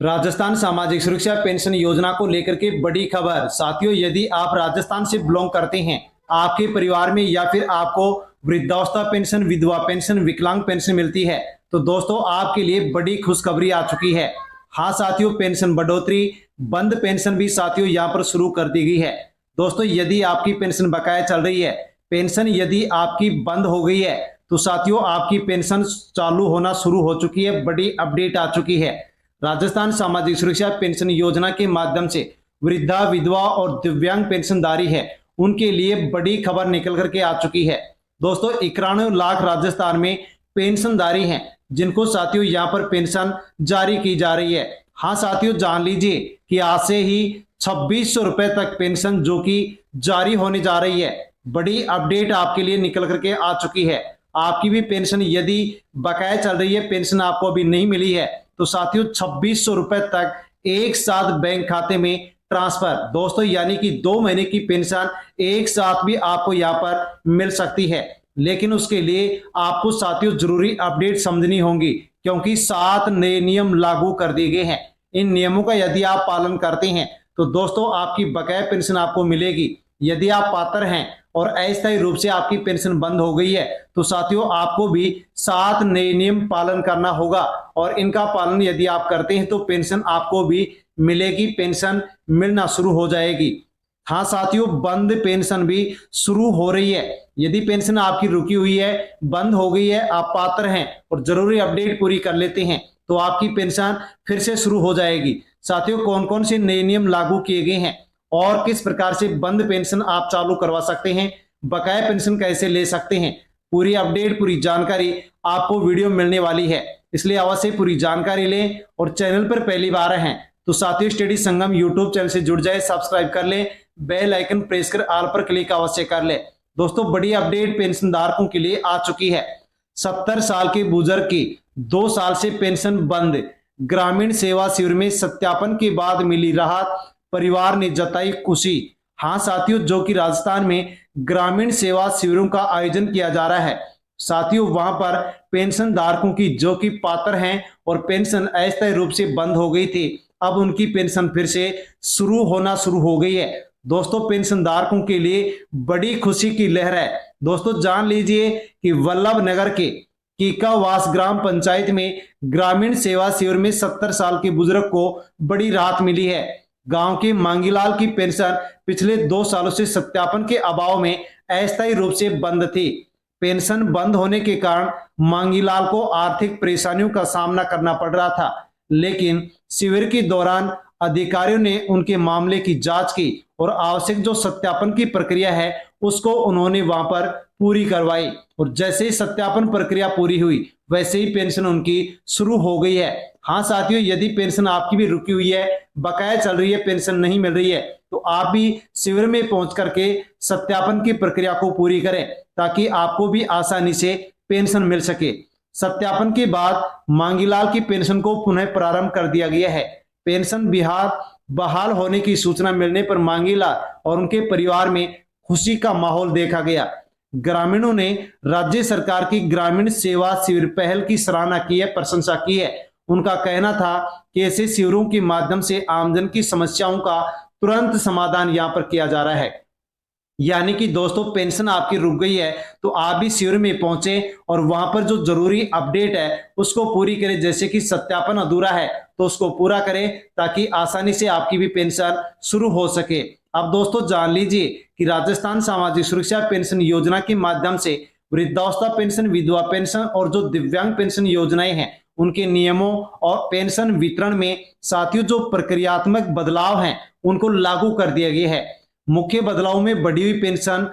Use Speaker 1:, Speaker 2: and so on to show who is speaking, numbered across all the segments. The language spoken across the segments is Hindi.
Speaker 1: राजस्थान सामाजिक सुरक्षा पेंशन योजना को लेकर के बड़ी खबर। साथियों, यदि आप राजस्थान से बिलोंग करते हैं, आपके परिवार में या फिर आपको वृद्धावस्था पेंशन, विधवा पेंशन, विकलांग पेंशन मिलती है, तो दोस्तों आपके लिए बड़ी खुशखबरी आ चुकी है। हाँ साथियों, पेंशन बढ़ोतरी, बंद पेंशन भी साथियों यहाँ पर शुरू कर दी गई है। दोस्तों, यदि आपकी पेंशन बकाया चल रही है, पेंशन यदि आपकी बंद हो गई है, तो साथियों आपकी पेंशन चालू होना शुरू हो चुकी है। बड़ी अपडेट आ चुकी है। राजस्थान सामाजिक सुरक्षा पेंशन योजना के माध्यम से वृद्धा, विधवा और दिव्यांग पेंशनधारी है, उनके लिए बड़ी खबर निकल करके आ चुकी है। दोस्तों, 91 लाख राजस्थान में पेंशनधारी हैं, जिनको साथियों यहाँ पर पेंशन जारी की जा रही है। हाँ साथियों, जान लीजिए कि आज से ही 2600 रुपए तक पेंशन जो कि जारी होने जा रही है। बड़ी अपडेट आपके लिए निकल करके आ चुकी है। आपकी भी पेंशन यदि बकाया चल रही है, पेंशन आपको अभी नहीं मिली है, तो साथियों 2600 रुपए तक एक साथ बैंक खाते में ट्रांसफर। दोस्तों, यानी कि 2 महीने की पेंशन एक साथ भी आपको यहाँ पर मिल सकती है। लेकिन उसके लिए आपको साथियों जरूरी अपडेट समझनी होंगी, क्योंकि 7 नए नियम लागू कर दिए गए हैं। इन नियमों का यदि आप पालन करते हैं, तो दोस्तों आपकी बकाया पेंशन आपको मिलेगी। यदि आप पात्र हैं और अस्थायी रूप से आपकी पेंशन बंद हो गई है, तो साथियों आपको भी 7 नए नियम पालन करना होगा, और इनका पालन यदि आप करते हैं तो पेंशन आपको भी मिलेगी, पेंशन मिलना शुरू हो जाएगी। हाँ साथियों, बंद पेंशन भी शुरू हो रही है। यदि पेंशन आपकी रुकी हुई है, बंद हो गई है, आप पात्र हैं और जरूरी अपडेट पूरी कर लेते हैं, तो आपकी पेंशन फिर से शुरू हो जाएगी। साथियों, कौन कौन से नए नियम लागू किए गए हैं और किस प्रकार से बंद पेंशन आप चालू करवा सकते हैं, बकाया पेंशन कैसे ले सकते हैं, पूरी अपडेट, पूरी जानकारी आपको वीडियो में मिलने वाली है। इसलिए अवश्य पूरी जानकारी लें, और चैनल पर पहली बार हैं तो साथियों स्टडी संगम यूट्यूब चैनल से जुड़ जाए, सब्सक्राइब कर लें, बेल आइकन प्रेस कर ऑल पर क्लिक अवश्य कर ले। दोस्तों, बड़ी अपडेट पेंशन धारकों के लिए आ चुकी है। 70 साल के बुजुर्ग की 2 साल से पेंशन बंद, ग्रामीण सेवा शिविर में सत्यापन के बाद मिली राहत, परिवार ने जताई खुशी। हाँ साथियों, जो कि राजस्थान में ग्रामीण सेवा शिविरों का आयोजन किया जा रहा है। साथियों, वहां पर पेंशन धारकों की जो कि पात्र हैं और पेंशन अस्थायी रूप से बंद हो गई थी, अब उनकी पेंशन फिर से शुरू हो गई है। दोस्तों, पेंशन धारकों के लिए बड़ी खुशी की लहर है। दोस्तों, जान लीजिए कि वल्लभ नगर के कीकावास ग्राम पंचायत में ग्रामीण सेवा शिविर में 70 साल के बुजुर्ग को बड़ी राहत मिली है। गांव के मांगीलाल की पेंशन पिछले 2 सालों से सत्यापन के अभाव में अस्थायी रूप से बंद थी। पेंशन बंद होने के कारण मांगीलाल को आर्थिक परेशानियों का सामना करना पड़ रहा था, लेकिन शिविर के दौरान अधिकारियों ने उनके मामले की जांच की और आवश्यक जो सत्यापन की प्रक्रिया है उसको उन्होंने वहां पर पूरी करवाई, और जैसे ही सत्यापन प्रक्रिया पूरी हुई वैसे ही पेंशन उनकी शुरू हो गई है। हाँ साथियों, यदि पेंशन आपकी भी रुकी हुई है, बकाया चल रही है, पेंशन नहीं मिल रही है, तो आप भी शिविर में पहुंच करके सत्यापन की प्रक्रिया को पूरी करें, ताकि आपको भी आसानी से पेंशन मिल सके। सत्यापन के बाद मांगीलाल की पेंशन को पुनः प्रारंभ कर दिया गया है। पेंशन बहाल होने की सूचना मिलने पर मांगीलाल और उनके परिवार में खुशी का माहौल देखा गया। ग्रामीणों ने राज्य सरकार की ग्रामीण सेवा शिविर पहल की सराहना की है, प्रशंसा की है। उनका कहना था कि ऐसे शिविरों के माध्यम से आमजन की समस्याओं का तुरंत समाधान यहां पर किया जा रहा है। यानी कि दोस्तों, पेंशन आपकी रुक गई है तो आप भी शिविर में पहुंचे और वहां पर जो जरूरी अपडेट है उसको पूरी करें। जैसे कि सत्यापन अधूरा है तो उसको पूरा करें, ताकि आसानी से आपकी भी पेंशन शुरू हो सके। अब दोस्तों, जान लीजिए कि राजस्थान सामाजिक सुरक्षा पेंशन योजना के माध्यम से वृद्धावस्था पेंशन, विधवा पेंशन और जो दिव्यांग पेंशन योजनाएं हैं उनके नियमों और पेंशन वितरण में साथियों जो प्रक्रियात्मक बदलाव हैं उनको लागू कर दिया गया है। मुख्य बदलाव में बढ़ी हुई पेंशन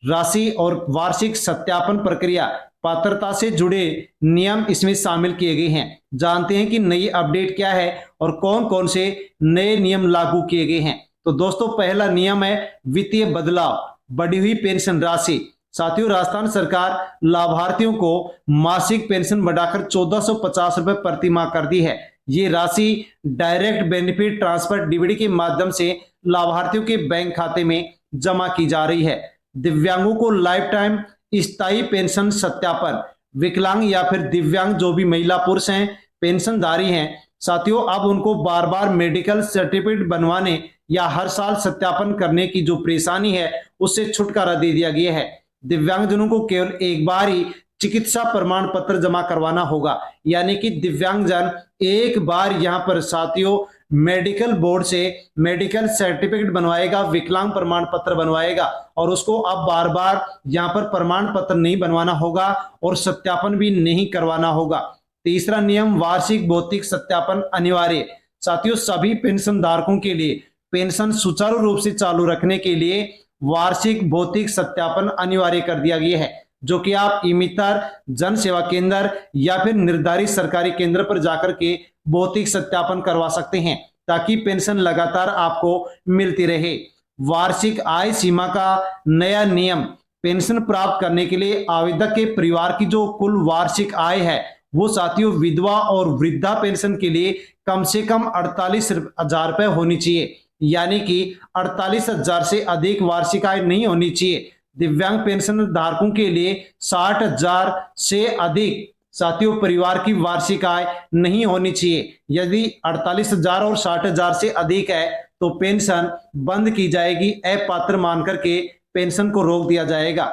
Speaker 1: राशि और वार्षिक सत्यापन प्रक्रिया, पात्रता से जुड़े नियम इसमें शामिल किए गए हैं। जानते हैं कि नई अपडेट क्या है और कौन कौन से नए नियम लागू किए गए हैं। तो दोस्तों, पहला नियम है वित्तीय बदलाव, बढ़ी हुई पेंशन राशि। साथियों, राजस्थान सरकार लाभार्थियों को मासिक पेंशन बढ़ाकर 1450 रुपए प्रति माह कर दी है। ये राशि डायरेक्ट बेनिफिट ट्रांसफर डीबीडी के माध्यम से लाभार्थियों के बैंक खाते में जमा की जा रही है। दिव्यांगों को लाइफ टाइम स्थायी पेंशन सत्यापन, विकलांग या फिर दिव्यांग जो भी महिला पुरुष हैं पेंशनधारी हैं साथियों अब उनको बार बार मेडिकल सर्टिफिकेट बनवाने या हर साल सत्यापन करने की जो परेशानी है उससे छुटकारा दे दिया गया है। दिव्यांगजनों को केवल एक बार ही चिकित्सा प्रमाण पत्र जमा करवाना होगा, यानी कि दिव्यांगजन एक बार यहां पर साथियों मेडिकल बोर्ड से मेडिकल सर्टिफिकेट बनवाएगा, विकलांग प्रमाण पत्र बनवाएगा और उसको अब बार बार यहां पर प्रमाण पत्र नहीं बनवाना होगा और सत्यापन भी नहीं करवाना होगा। तीसरा नियम, वार्षिक भौतिक सत्यापन अनिवार्य। साथियों सभी पेंशन धारकों के लिए पेंशन सुचारू रूप से चालू रखने के लिए वार्षिक भौतिक सत्यापन अनिवार्य कर दिया गया है, जो कि आप ई-मित्र, जन सेवा केंद्र या फिर निर्धारित सरकारी केंद्र पर जाकर के भौतिक सत्यापन करवा सकते हैं ताकि पेंशन लगातार आपको मिलती रहे। वार्षिक आय सीमा का नया नियम, पेंशन प्राप्त करने के लिए आवेदक के परिवार की जो कुल वार्षिक आय है वो साथियों विधवा और वृद्धा पेंशन के लिए कम से कम 48,000 रुपए होनी चाहिए, यानी कि 48,000 से अधिक वार्षिक आय नहीं होनी चाहिए। दिव्यांग पेंशन धारकों के लिए 60,000 से अधिक साथियों परिवार की वार्षिक आय नहीं होनी चाहिए। यदि 48,000 और 60,000 से अधिक है तो पेंशन बंद की जाएगी, अपात्र मान करके पेंशन को रोक दिया जाएगा।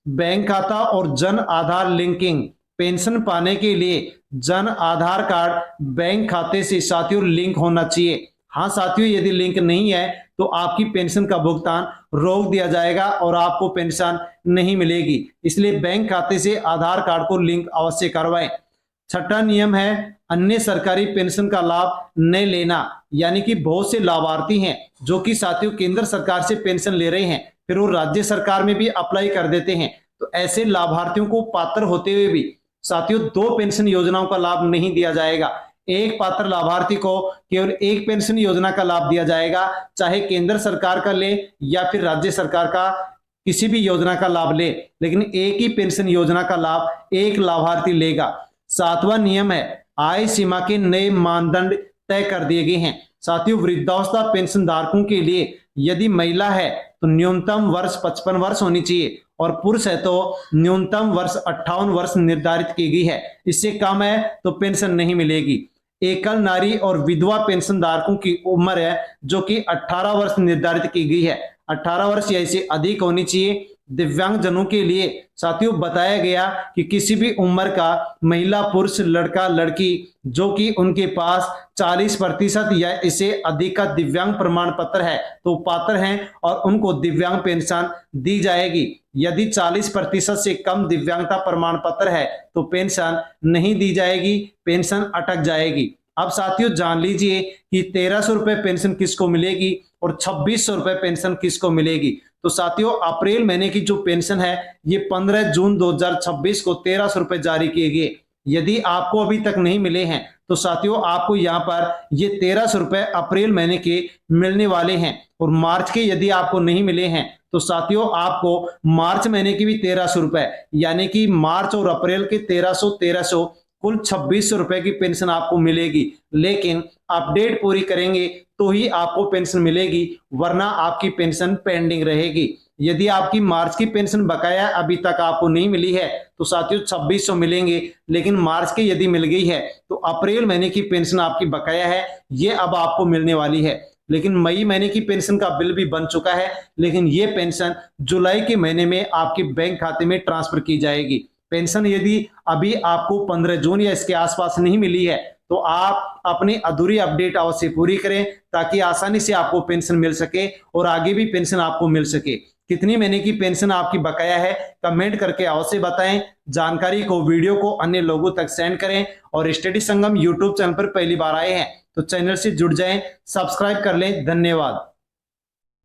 Speaker 1: बैंक खाता और जन आधार लिंकिंग, पेंशन पाने के लिए जन आधार कार्ड बैंक खाते से साथियों लिंक होना चाहिए। हाँ साथियों, यदि लिंक नहीं है तो आपकी पेंशन का भुगतान रोक दिया जाएगा और आपको पेंशन नहीं मिलेगी, इसलिए बैंक खाते से आधार कार्ड को लिंक अवश्य करवाएं। छठा नियम है अन्य सरकारी पेंशन का लाभ न लेना, यानी कि बहुत से लाभार्थी हैं जो कि साथियों केंद्र सरकार से पेंशन ले रहे हैं फिर वो राज्य सरकार में भी अप्लाई कर देते हैं, तो ऐसे लाभार्थियों को पात्र होते हुए भी साथियों 2 पेंशन योजनाओं का लाभ नहीं दिया जाएगा। एक पात्र लाभार्थी को केवल एक पेंशन योजना का लाभ दिया जाएगा, चाहे केंद्र सरकार का ले या फिर राज्य सरकार का किसी भी योजना का लाभ ले, लेकिन एक ही पेंशन योजना का लाभ एक लाभार्थी लेगा। 7वां नियम है आय सीमा के नए मानदंड तय कर दिए गए हैं। साथियों वृद्धावस्था पेंशन धारकों के लिए यदि महिला है तो न्यूनतम वर्ष 55 वर्ष होनी चाहिए और पुरुष है तो न्यूनतम वर्ष 58 वर्ष निर्धारित की गई है, इससे कम है तो पेंशन नहीं मिलेगी। एकल नारी और विधवा पेंशन धारकों की उम्र है जो कि 18 वर्ष निर्धारित की गई है, 18 वर्ष या इससे अधिक होनी चाहिए। दिव्यांग जनों के लिए साथियों बताया गया कि किसी भी उम्र का महिला, पुरुष, लड़का, लड़की जो कि उनके पास 40% या इससे अधिक का दिव्यांग प्रमाण पत्र है तो पात्र हैं और उनको दिव्यांग पेंशन दी जाएगी। यदि 40% से कम दिव्यांगता प्रमाण पत्र है तो पेंशन नहीं दी जाएगी, पेंशन अटक जाएगी। अब साथियों जान लीजिए कि 1300 रुपए पेंशन किसको मिलेगी और 2600 रुपए पेंशन किसको मिलेगी। तो साथियों अप्रैल महीने की जो पेंशन है ये 15 जून 2026 को 1300 रुपए जारी किए गए। यदि आपको अभी तक नहीं मिले हैं तो साथियों आपको यहाँ पर ये 1300 रुपए अप्रैल महीने के मिलने वाले हैं और मार्च के यदि आपको नहीं मिले हैं तो साथियों आपको मार्च महीने की भी 1300 रुपए, यानी कि मार्च और अप्रैल के 1300 कुल 2600 रुपए की पेंशन आपको मिलेगी। लेकिन अपडेट पूरी करेंगे तो ही आपको पेंशन मिलेगी, वरना आपकी पेंशन पेंडिंग रहेगी। यदि आपकी मार्च की पेंशन बकाया अभी तक आपको नहीं मिली है तो साथियों 2600 मिलेंगे, लेकिन मार्च की यदि मिल गई है तो अप्रैल महीने की पेंशन आपकी बकाया है ये अब आपको मिलने वाली है। लेकिन मई महीने की पेंशन का बिल भी बन चुका है, लेकिन ये पेंशन जुलाई के महीने में आपके बैंक खाते में ट्रांसफर की जाएगी। पेंशन यदि अभी आपको 15 जून या इसके आसपास नहीं मिली है तो आप अपनी अधूरी अपडेट अवश्य पूरी करें ताकि आसानी से आपको पेंशन मिल सके और आगे भी पेंशन आपको मिल सके। कितनी महीने की पेंशन आपकी बकाया है कमेंट करके अवश्य बताएं। जानकारी को वीडियो को अन्य लोगों तक सेंड करें और स्टडी संगम यूट्यूब चैनल पर पहली बार आए हैं तो चैनल से जुड़ जाएं, सब्सक्राइब कर लें। धन्यवाद।